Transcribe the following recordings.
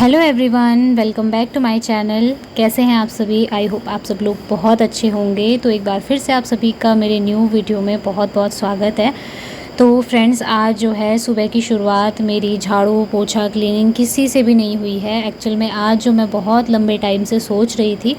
Hello everyone, welcome back to my channel. कैसे हैं आप सभी? आई होप आप सब लोग बहुत अच्छे होंगे। तो एक बार फिर से आप सभी का मेरे न्यू वीडियो में बहुत बहुत स्वागत है। तो फ्रेंड्स, आज जो है सुबह की शुरुआत मेरी झाड़ू पोछा क्लीनिंग किसी से भी नहीं हुई है। एक्चुअल में आज जो मैं बहुत लंबे टाइम से सोच रही थी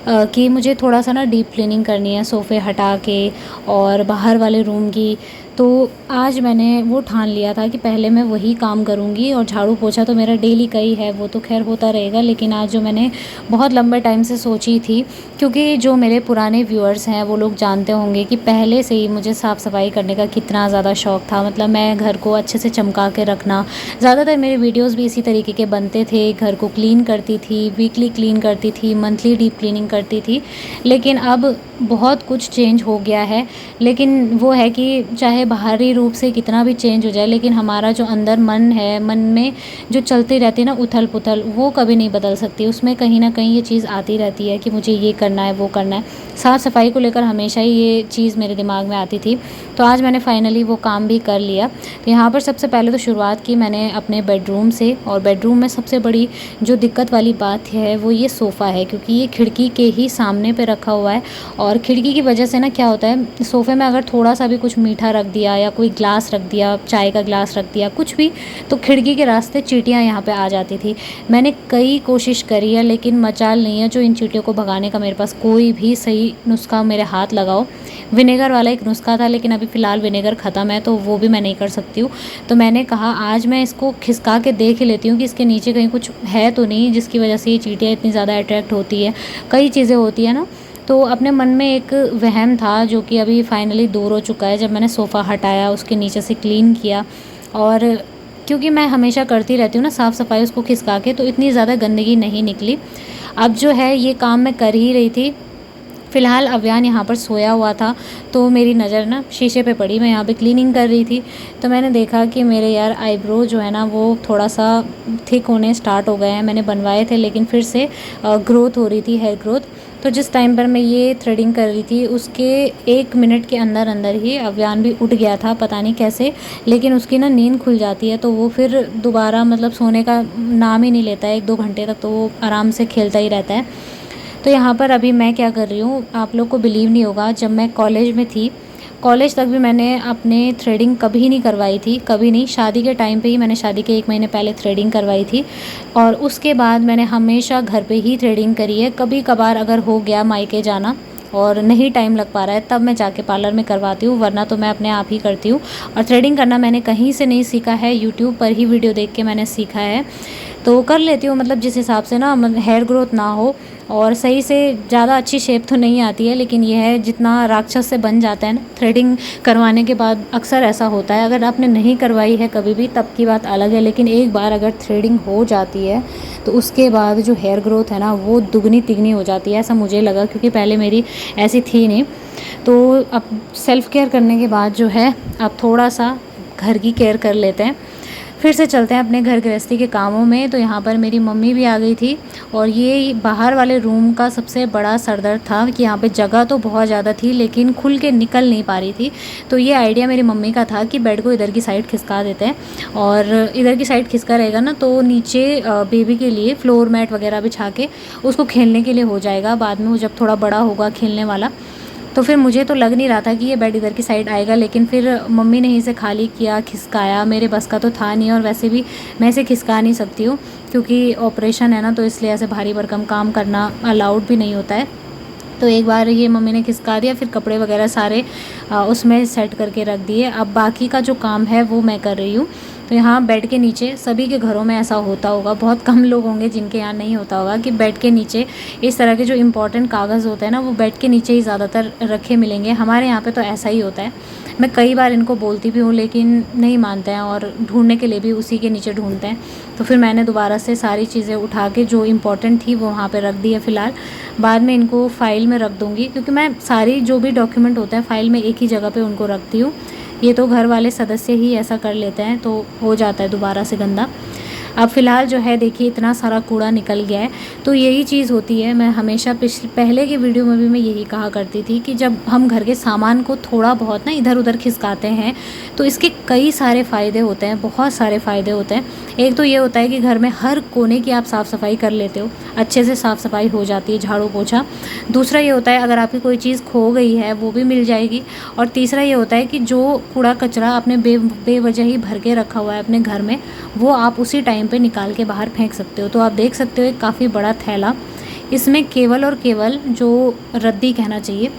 कि मुझे थोड़ा सा ना डीप क्लीनिंग करनी है, सोफ़े हटा के और बाहर वाले रूम की। तो आज मैंने वो ठान लिया था कि पहले मैं वही काम करूँगी, और झाड़ू पोछा तो मेरा डेली का ही है, वो तो खैर होता रहेगा। लेकिन आज जो मैंने बहुत लंबे टाइम से सोची थी, क्योंकि जो मेरे पुराने व्यूअर्स हैं वो लोग जानते होंगे कि पहले से ही मुझे साफ़ सफाई करने का कितना ज़्यादा शौक़ था। मतलब मैं घर को अच्छे से चमका के रखना, ज़्यादातर मेरे वीडियोस भी इसी तरीके के बनते थे। घर को क्लीन करती थी, वीकली क्लीन करती थी, मंथली डीप क्लीनिंग करती थी। लेकिन अब बहुत कुछ चेंज हो गया है। लेकिन वो है कि चाहे बाहरी रूप से कितना भी चेंज हो जाए, लेकिन हमारा जो अंदर मन है, मन में जो चलती रहती है ना उथल पुथल, वो कभी नहीं बदल सकती। उसमें कहीं ना कहीं ये चीज़ आती रहती है कि मुझे ये करना है, वो करना है। साफ़ सफाई को लेकर हमेशा ही ये चीज़ मेरे दिमाग में आती थी। तो आज मैंने फाइनली वो काम भी कर लिया। तो यहाँ पर सबसे पहले तो शुरुआत की मैंने अपने बेडरूम से, और बेडरूम में सबसे बड़ी जो दिक्कत वाली बात है वो ये सोफ़ा है, क्योंकि ये खिड़की के ही सामने पे रखा हुआ है। और खिड़की की वजह से ना क्या होता है, सोफ़े में अगर थोड़ा सा भी कुछ मीठा रख दिया या कोई ग्लास रख दिया, चाय का ग्लास रख दिया, कुछ भी, तो खिड़की के रास्ते चींटियाँ यहाँ पे आ जाती थी। मैंने कई कोशिश करी है, लेकिन मचाल नहीं है जो इन चींटियों को भगाने का मेरे पास कोई भी सही नुस्खा मेरे हाथ लगाओ। विनेगर वाला एक नुस्खा था, लेकिन अभी फ़िलहाल विनेगर ख़त्म है, तो वो भी मैं नहीं कर सकती हूँ। तो मैंने कहा आज मैं इसको खिसका के देख ही लेती हूँ कि इसके नीचे कहीं कुछ है तो नहीं, जिसकी वजह से ये चींटियाँ इतनी ज़्यादा अट्रैक्ट होती है। कई चीज़ें होती है ना। तो अपने मन में एक वहम था जो कि अभी फाइनली दूर हो चुका है, जब मैंने सोफ़ा हटाया, उसके नीचे से क्लीन किया। और क्योंकि मैं हमेशा करती रहती हूँ ना साफ़ सफाई उसको खिसका के, तो इतनी ज़्यादा गंदगी नहीं निकली। अब जो है ये काम मैं कर ही रही थी। फ़िलहाल अव्यान यहाँ पर सोया हुआ था, तो मेरी नज़र ना शीशे पे पड़ी। मैं यहाँ पे क्लीनिंग कर रही थी, तो मैंने देखा कि मेरे यार आईब्रो जो है ना वो थोड़ा सा थिक होने स्टार्ट हो गए हैं। मैंने बनवाए थे, लेकिन फिर से ग्रोथ हो रही थी, हेयर ग्रोथ। तो जिस टाइम पर मैं ये थ्रेडिंग कर रही थी, उसके 1 मिनट के अंदर अंदर ही अव्यान भी उठ गया था, पता नहीं कैसे। लेकिन उसकी ना नींद खुल जाती है, तो वो फिर दोबारा मतलब सोने का नाम ही नहीं लेता है 1-2 घंटे तक, तो वो आराम से खेलता ही रहता है। तो यहाँ पर अभी मैं क्या कर रही हूँ, आप लोग को बिलीव नहीं होगा, जब मैं कॉलेज में थी, कॉलेज तक भी मैंने अपने थ्रेडिंग कभी नहीं करवाई थी, कभी नहीं। शादी के टाइम पे ही मैंने, शादी के 1 महीने पहले थ्रेडिंग करवाई थी, और उसके बाद मैंने हमेशा घर पे ही थ्रेडिंग करी है। कभी कभार अगर हो गया मायके जाना और नहीं टाइम लग पा रहा है, तब मैं जाके पार्लर में करवाती हूँ, वरना तो मैं अपने आप ही करती हूँ। और थ्रेडिंग करना मैंने कहीं से नहीं सीखा है, यूट्यूब पर ही वीडियो देख के मैंने सीखा है। तो कर लेती हूँ, मतलब जिस हिसाब से ना हेयर ग्रोथ ना हो और सही से, ज़्यादा अच्छी शेप तो नहीं आती है, लेकिन यह है जितना राक्षस से बन जाता है ना थ्रेडिंग करवाने के बाद, अक्सर ऐसा होता है। अगर आपने नहीं करवाई है कभी भी तब की बात अलग है, लेकिन एक बार अगर थ्रेडिंग हो जाती है तो उसके बाद जो हेयर ग्रोथ है ना वो दुगनी तिगनी हो जाती है, ऐसा मुझे लगा, क्योंकि पहले मेरी ऐसी थी नहीं। तो अब सेल्फ़ केयर करने के बाद जो है, अब थोड़ा सा घर की केयर कर लेते हैं। फिर से चलते हैं अपने घर गृहस्थी के कामों में। तो यहाँ पर मेरी मम्मी भी आ गई थी, और ये बाहर वाले रूम का सबसे बड़ा सरदर्द था कि यहाँ पे जगह तो बहुत ज़्यादा थी, लेकिन खुल के निकल नहीं पा रही थी। तो ये आइडिया मेरी मम्मी का था कि बेड को इधर की साइड खिसका देते हैं, और इधर की साइड खिसका रहेगा ना, तो नीचे बेबी के लिए फ्लोर मैट वगैरह बिछा के उसको खेलने के लिए हो जाएगा। बाद में वो जब थोड़ा बड़ा होगा खेलने वाला, तो फिर मुझे तो लग नहीं रहा था कि ये बेड इधर की साइड आएगा, लेकिन फिर मम्मी ने इसे खाली किया, खिसकाया। मेरे बस का तो था नहीं, और वैसे भी मैं इसे खिसका नहीं सकती हूँ, क्योंकि ऑपरेशन है ना, तो इसलिए ऐसे भारी भरकम काम करना अलाउड भी नहीं होता है। तो एक बार ये मम्मी ने खिसका दिया, फिर कपड़े वगैरह सारे उसमें सेट करके रख दिए। अब बाकी का जो काम है वो मैं कर रही हूँ। तो यहाँ बेड के नीचे, सभी के घरों में ऐसा होता होगा, बहुत कम लोग होंगे जिनके यहाँ नहीं होता होगा, कि बेड के नीचे इस तरह के जो इम्पोर्टेंट कागज़ होते हैं ना, वो बेड के नीचे ही ज़्यादातर रखे मिलेंगे। हमारे यहाँ पे तो ऐसा ही होता है। मैं कई बार इनको बोलती भी हूँ, लेकिन नहीं मानते हैं, और ढूंढने के लिए भी उसी के नीचे ढूंढते हैं। तो फिर मैंने दोबारा से सारी चीज़ें उठा के जो इम्पोर्टेंट थी वो वहाँ पे रख दी है फ़िलहाल। बाद में इनको फ़ाइल में रख दूँगी, क्योंकि मैं सारी जो भी डॉक्यूमेंट होते हैं फ़ाइल में एक ही जगह पे उनको रखती हूँ। ये तो घर वाले सदस्य ही ऐसा कर लेते हैं, तो हो जाता है दोबारा से गंदा। अब फ़िलहाल जो है देखिए इतना सारा कूड़ा निकल गया है। तो यही चीज़ होती है, मैं हमेशा पहले की वीडियो में भी मैं यही कहा करती थी कि जब हम घर के सामान को थोड़ा बहुत ना इधर-उधर खिसकाते हैं तो इसके कई सारे फ़ायदे होते हैं, बहुत सारे फ़ायदे होते हैं। एक तो ये होता है कि घर में हर कोने की आप साफ़-सफ़ाई कर लेते हो, अच्छे से साफ़-सफ़ाई हो जाती है, झाड़ू-पोछा। दूसरा ये होता है अगर आपकी कोई चीज़ खो गई है वो भी मिल जाएगी। और तीसरा ये होता है कि जो कूड़ा-कचरा आपने बेवजह ही भर के रखा हुआ है अपने घर में, वो आप उसी टाइम पे निकाल के बाहर फेंक सकते हो। तो आप देख सकते हो एक काफ़ी बड़ा थैला, इसमें केवल और केवल जो रद्दी कहना चाहिए,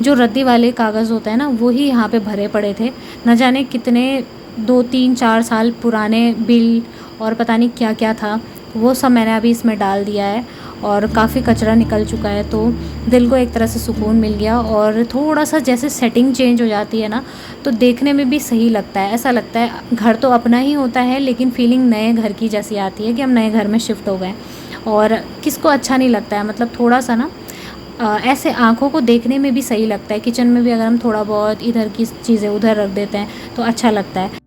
जो रद्दी वाले कागज़ होते हैं ना, वो ही यहाँ पे भरे पड़े थे। न जाने कितने 2, 3, 4 साल पुराने बिल और पता नहीं क्या-क्या था, वो सब मैंने अभी इसमें डाल दिया है और काफ़ी कचरा निकल चुका है। तो दिल को एक तरह से सुकून मिल गया और थोड़ा-सा जैसे सेटिंग चेंज हो जाती है ना, तो देखने में भी सही लगता है। ऐसा लगता है घर तो अपना ही होता है लेकिन फीलिंग नए घर की जैसी आती है कि हम नए घर में शिफ्ट हो गए। और किसको अच्छा नहीं लगता है, मतलब थोड़ा-सा ना ऐसे आँखों को देखने में भी सही लगता है। किचन में भी अगर हम थोड़ा बहुत इधर की चीज़ें उधर रख देते हैं तो अच्छा लगता है।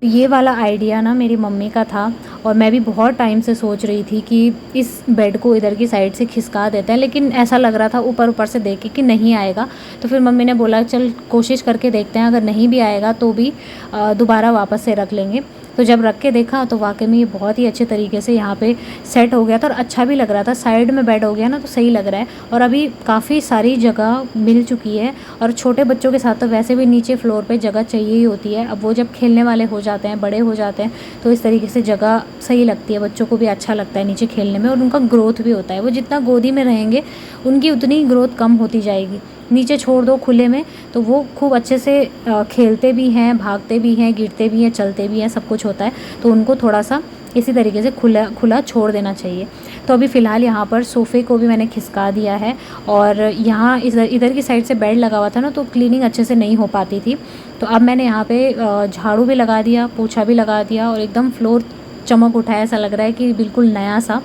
ये वाला आइडिया ना मेरी मम्मी का था और मैं भी बहुत टाइम से सोच रही थी कि इस बेड को इधर की साइड से खिसका देते हैं, लेकिन ऐसा लग रहा था ऊपर ऊपर से देख के कि नहीं आएगा। तो फिर मम्मी ने बोला चल कोशिश करके देखते हैं, अगर नहीं भी आएगा तो भी दोबारा वापस से रख लेंगे। तो जब रख के देखा तो वाकई में ये बहुत ही अच्छे तरीके से यहाँ पे सेट हो गया था और अच्छा भी लग रहा था। साइड में बेड हो गया ना तो सही लग रहा है और अभी काफ़ी सारी जगह मिल चुकी है। और छोटे बच्चों के साथ तो वैसे भी नीचे फ्लोर पे जगह चाहिए ही होती है। अब वो जब खेलने वाले हो जाते हैं, बड़े हो जाते हैं, तो इस तरीके से जगह सही लगती है, बच्चों को भी अच्छा लगता है नीचे खेलने में और उनका ग्रोथ भी होता है। वो जितना गोदी में रहेंगे उनकी उतनी ग्रोथ कम होती जाएगी। नीचे छोड़ दो खुले में तो वो खूब अच्छे से खेलते भी हैं, भागते भी हैं, गिरते भी हैं, चलते भी हैं, सब कुछ होता है। तो उनको थोड़ा सा इसी तरीके से खुला खुला छोड़ देना चाहिए। तो अभी फ़िलहाल यहाँ पर सोफ़े को भी मैंने खिसका दिया है और यहाँ इधर की साइड से बेड लगा हुआ था ना, तो क्लीनिंग अच्छे से नहीं हो पाती थी। तो अब मैंने यहाँ पे झाड़ू भी लगा दिया, पोछा भी लगा दिया और एकदम फ्लोर चमक उठा है, ऐसा लग रहा है कि बिल्कुल नया सा।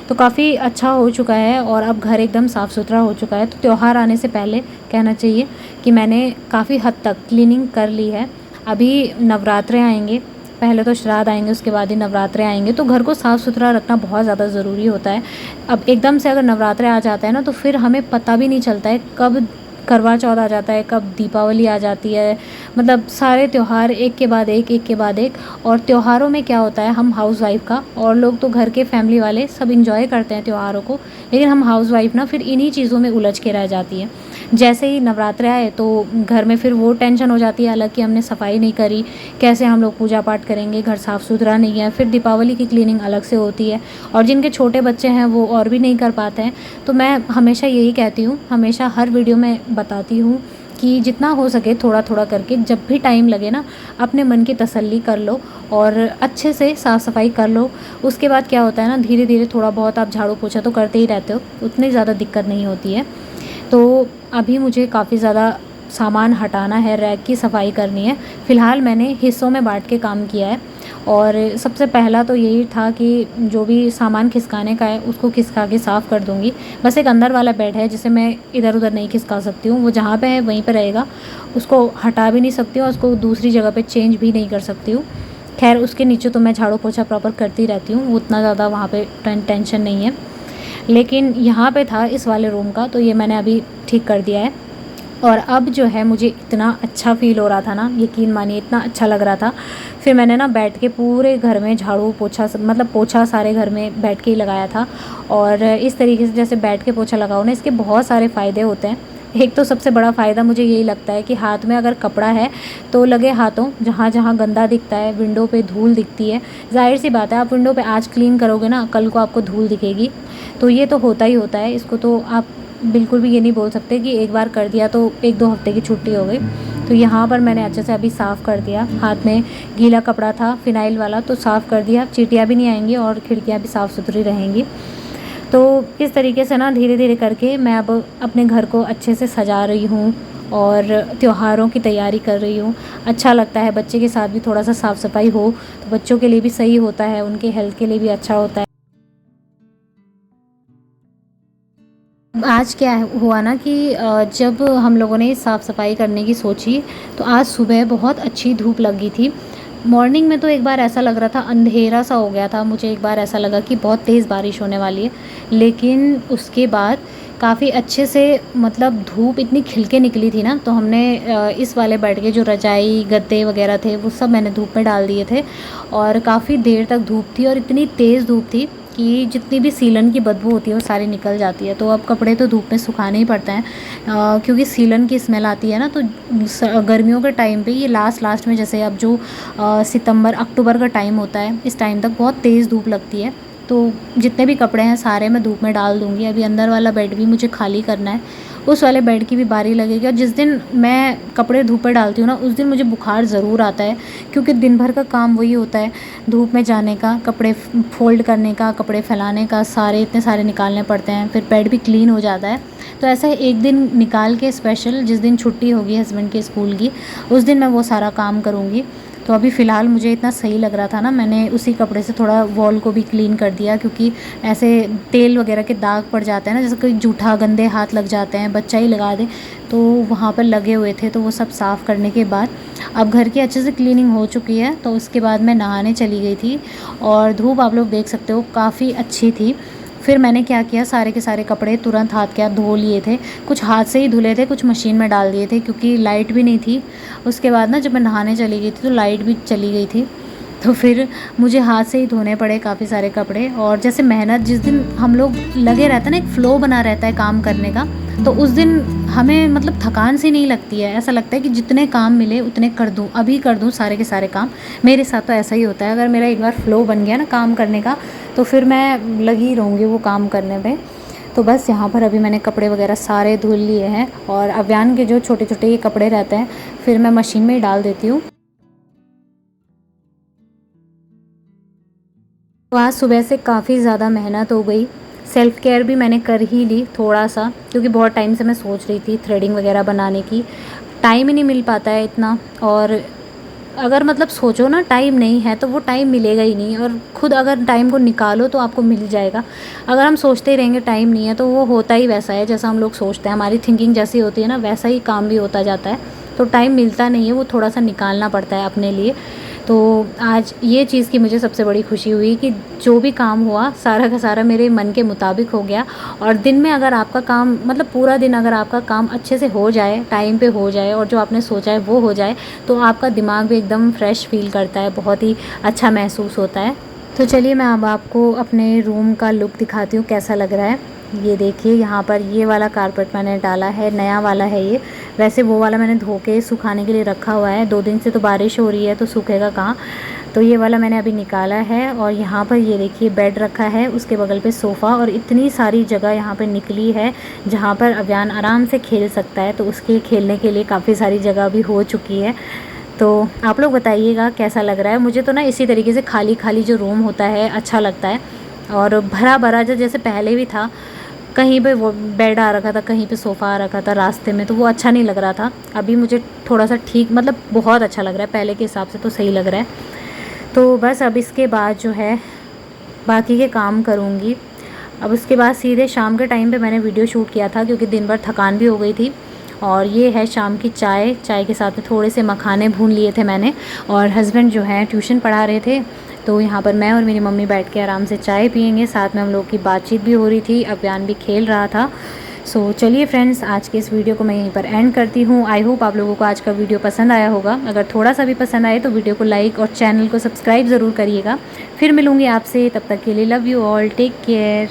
तो काफ़ी अच्छा हो चुका है और अब घर एकदम साफ़ सुथरा हो चुका है। तो त्यौहार आने से पहले कहना चाहिए कि मैंने काफ़ी हद तक क्लीनिंग कर ली है। अभी नवरात्रे आएंगे, पहले तो श्राद्ध आएंगे, उसके बाद ही नवरात्रे आएंगे, तो घर को साफ़ सुथरा रखना बहुत ज़्यादा ज़रूरी होता है। अब एकदम से अगर नवरात्रे आ जाता है ना तो फिर हमें पता भी नहीं चलता है कब करवा चौथ आ जाता है, कब दीपावली आ जाती है। मतलब सारे त्यौहार एक के बाद एक के बाद एक। और त्योहारों में क्या होता है, हम हाउसवाइफ़ का, और लोग तो घर के फैमिली वाले सब इंजॉय करते हैं त्योहारों को, लेकिन हम हाउसवाइफ़ ना फिर इन्हीं चीज़ों में उलझ के रह जाती है। जैसे ही नवरात्रे आए तो घर में फिर वो टेंशन हो जाती है अलग कि हमने सफाई नहीं करी, कैसे हम लोग पूजा पाठ करेंगे, घर साफ़ सुथरा नहीं है। फिर दीपावली की क्लीनिंग अलग से होती है और जिनके छोटे बच्चे हैं वो और भी नहीं कर पाते हैं। तो मैं हमेशा यही कहती हूँ, हमेशा हर वीडियो में बताती हूँ कि जितना हो सके थोड़ा थोड़ा करके, जब भी टाइम लगे ना, अपने मन की तसल्ली कर लो और अच्छे से साफ़ सफाई कर लो। उसके बाद क्या होता है ना, धीरे धीरे थोड़ा बहुत आप झाड़ू पोछा तो करते ही रहते हो, उतनी ज़्यादा दिक्कत नहीं होती है। तो अभी मुझे काफ़ी ज़्यादा सामान हटाना है, रैक की सफाई करनी है। फ़िलहाल मैंने हिस्सों में बांट के काम किया है और सबसे पहला तो यही था कि जो भी सामान खिसकाने का है उसको खिसका के साफ़ कर दूँगी। बस एक अंदर वाला बेड है जिसे मैं इधर उधर नहीं खिसका सकती हूँ, वो जहाँ पे है वहीं पे रहेगा, उसको हटा भी नहीं सकती हूँ और उसको दूसरी जगह पे चेंज भी नहीं कर सकती हूँ। खैर उसके नीचे तो मैं झाड़ू पोछा प्रॉपर करती रहती हूँ, उतना ज़्यादा वहाँ पे टेंशन नहीं है। लेकिन यहाँ पे था इस वाले रूम का, तो ये मैंने अभी ठीक कर दिया है। और अब जो है मुझे इतना अच्छा फ़ील हो रहा था ना, यकीन मानिए इतना अच्छा लग रहा था। फिर मैंने ना बैठ के पूरे घर में झाड़ू पोछा, मतलब पोछा सारे घर में बैठ के ही लगाया था। और इस तरीके से जैसे बैठ के पोछा लगाओ ना, इसके बहुत सारे फ़ायदे होते हैं। एक तो सबसे बड़ा फ़ायदा मुझे यही लगता है कि हाथ में अगर कपड़ा है तो लगे हाथों, जहाँ जहाँ गंदा दिखता है, विंडो पे धूल दिखती है, ज़ाहिर सी बात है आप विंडो पे आज क्लीन करोगे ना, कल को आपको धूल दिखेगी। तो ये तो होता ही होता है, इसको तो आप बिल्कुल भी ये नहीं बोल सकते कि एक बार कर दिया तो 1-2 हफ्ते की छुट्टी हो गई। तो यहाँ पर मैंने अच्छे से अभी साफ़ कर दिया, हाथ में गीला कपड़ा था फिनाइल वाला, तो साफ़ कर दिया, चींटियाँ भी नहीं आएंगी और खिड़कियाँ भी साफ़ सुथरी रहेंगी। तो इस तरीके से ना धीरे धीरे करके मैं अब अपने घर को अच्छे से सजा रही हूँ और त्योहारों की तैयारी कर रही हूँ। अच्छा लगता है, बच्चे के साथ भी थोड़ा सा साफ़ सफाई हो तो बच्चों के लिए भी सही होता है, उनके हेल्थ के लिए भी अच्छा होता है। आज क्या हुआ ना कि जब हम लोगों ने साफ़ सफाई करने की सोची तो आज सुबह बहुत अच्छी धूप लगी थी। मॉर्निंग में तो एक बार ऐसा लग रहा था, अंधेरा सा हो गया था, मुझे एक बार ऐसा लगा कि बहुत तेज़ बारिश होने वाली है, लेकिन उसके बाद काफ़ी अच्छे से मतलब धूप इतनी खिल के निकली थी ना, तो हमने इस वाले बेड के जो रजाई गद्दे वगैरह थे वो सब मैंने धूप में डाल दिए थे। और काफ़ी देर तक धूप थी और इतनी तेज़ धूप थी कि जितनी भी सीलन की बदबू होती है वो सारी निकल जाती है। तो अब कपड़े तो धूप में सुखाने ही पड़ते हैं, क्योंकि सीलन की स्मेल आती है ना। तो गर्मियों के टाइम पे ये लास्ट में, जैसे अब जो सितंबर अक्टूबर का टाइम होता है, इस टाइम तक बहुत तेज़ धूप लगती है। तो जितने भी कपड़े हैं सारे मैं धूप में डाल दूँगी। अभी अंदर वाला बेड भी मुझे खाली करना है, उस वाले बेड की भी बारी लगेगी। और जिस दिन मैं कपड़े धूप में डालती हूँ ना, उस दिन मुझे बुखार ज़रूर आता है, क्योंकि दिन भर का काम वही होता है, धूप में जाने का, कपड़े फोल्ड करने का, कपड़े फैलाने का, सारे इतने सारे निकालने पड़ते हैं, फिर बेड भी क्लीन हो जाता है। तो ऐसा एक दिन निकाल के स्पेशल, जिस दिन छुट्टी होगी हस्बैंड के स्कूल की, उस दिन मैं वो सारा काम करूँगी। तो अभी फ़िलहाल मुझे इतना सही लग रहा था ना, मैंने उसी कपड़े से थोड़ा वॉल को भी क्लीन कर दिया, क्योंकि ऐसे तेल वगैरह के दाग पड़ जाते हैं ना, जैसे कोई जूठा गंदे हाथ लग जाते हैं, बच्चा ही लगा दे, तो वहाँ पर लगे हुए थे। तो वो सब साफ़ करने के बाद अब घर की अच्छे से क्लीनिंग हो चुकी है। तो उसके बाद मैं नहाने चली गई थी, और धूप आप लोग देख सकते हो काफ़ी अच्छी थी। फिर मैंने क्या किया, सारे के सारे कपड़े तुरंत हाथ के हाथ धो लिए थे, कुछ हाथ से ही धुले थे, कुछ मशीन में डाल दिए थे, क्योंकि लाइट भी नहीं थी। उसके बाद ना जब मैं नहाने चली गई थी तो लाइट भी चली गई थी, तो फिर मुझे हाथ से ही धोने पड़े काफ़ी सारे कपड़े। और जैसे मेहनत, जिस दिन हम लोग लगे रहते हैं ना, एक फ़्लो बना रहता है काम करने का, तो उस दिन हमें मतलब थकान सी नहीं लगती है। ऐसा लगता है कि जितने काम मिले उतने कर दूँ, अभी कर दूँ सारे के सारे काम। मेरे साथ तो ऐसा ही होता है, अगर मेरा एक बार फ़्लो बन गया ना काम करने का, तो फिर मैं लगी रहूँगी वो काम करने पे। तो बस यहाँ पर अभी मैंने कपड़े वगैरह सारे धुल लिए हैं, और अव्यान के जो छोटे छोटे ये कपड़े रहते हैं फिर मैं मशीन में ही डाल देती हूँ। तो आज सुबह से काफ़ी ज़्यादा मेहनत हो गई। सेल्फ़ केयर भी मैंने कर ही ली थोड़ा सा, क्योंकि बहुत टाइम से मैं सोच रही थी थ्रेडिंग वगैरह बनाने की, टाइम ही नहीं मिल पाता है इतना। और अगर मतलब सोचो ना टाइम नहीं है तो वो टाइम मिलेगा ही नहीं, और ख़ुद अगर टाइम को निकालो तो आपको मिल जाएगा। अगर हम सोचते ही रहेंगे टाइम नहीं है, तो वो होता ही वैसा है जैसा हम लोग सोचते हैं, हमारी थिंकिंग जैसी होती है ना, वैसा ही काम भी होता जाता है। तो टाइम मिलता नहीं है, वो थोड़ा सा निकालना पड़ता है अपने लिए। तो आज ये चीज़ की मुझे सबसे बड़ी खुशी हुई कि जो भी काम हुआ सारा का सारा मेरे मन के मुताबिक हो गया। और दिन में अगर आपका काम मतलब पूरा दिन अगर आपका काम अच्छे से हो जाए, टाइम पे हो जाए, और जो आपने सोचा है वो हो जाए, तो आपका दिमाग भी एकदम फ्रेश फील करता है, बहुत ही अच्छा महसूस होता है। तो चलिए मैं अब आपको अपने रूम का लुक दिखाती हूँ कैसा लग रहा है। ये देखिए, यहाँ पर ये वाला कारपेट मैंने डाला है, नया वाला है ये। वैसे वो वाला मैंने धो के सुखाने के लिए रखा हुआ है, 2 दिन से तो बारिश हो रही है तो सूखेगा कहाँ। तो ये वाला मैंने अभी निकाला है। और यहाँ पर ये देखिए बेड रखा है, उसके बगल पे सोफ़ा, और इतनी सारी जगह यहाँ पर निकली है जहाँ पर अव्यान आराम से खेल सकता है। तो उसके खेलने के लिए काफ़ी सारी जगह भी हो चुकी है। तो आप लोग बताइएगा कैसा लग रहा है। मुझे तो ना इसी तरीके से खाली खाली जो रूम होता है अच्छा लगता है, और भरा भरा जो जैसे पहले भी था, कहीं पे वो बेड आ रखा था, कहीं पे सोफ़ा आ रखा था रास्ते में, तो वो अच्छा नहीं लग रहा था। अभी मुझे थोड़ा सा ठीक मतलब बहुत अच्छा लग रहा है, पहले के हिसाब से तो सही लग रहा है। तो बस अब इसके बाद जो है बाकी के काम करूँगी। अब उसके बाद सीधे शाम के टाइम पे मैंने वीडियो शूट किया था, क्योंकि दिन भर थकान भी हो गई थी। और ये है शाम की चाय, चाय के साथ में थोड़े से मखाने भून लिए थे मैंने, और हस्बैंड जो है ट्यूशन पढ़ा रहे थे, तो यहाँ पर मैं और मेरी मम्मी बैठ के आराम से चाय पियेंगे। साथ में हम लोग की बातचीत भी हो रही थी, अव्यान भी खेल रहा था। सो चलिए फ्रेंड्स, आज के इस वीडियो को मैं यहीं पर एंड करती हूँ। आई होप आप लोगों को आज का वीडियो पसंद आया होगा। अगर थोड़ा सा भी पसंद आए तो वीडियो को लाइक और चैनल को सब्सक्राइब ज़रूर करिएगा। फिर मिलूँगी आपसे, तब तक के लिए love you all, take care.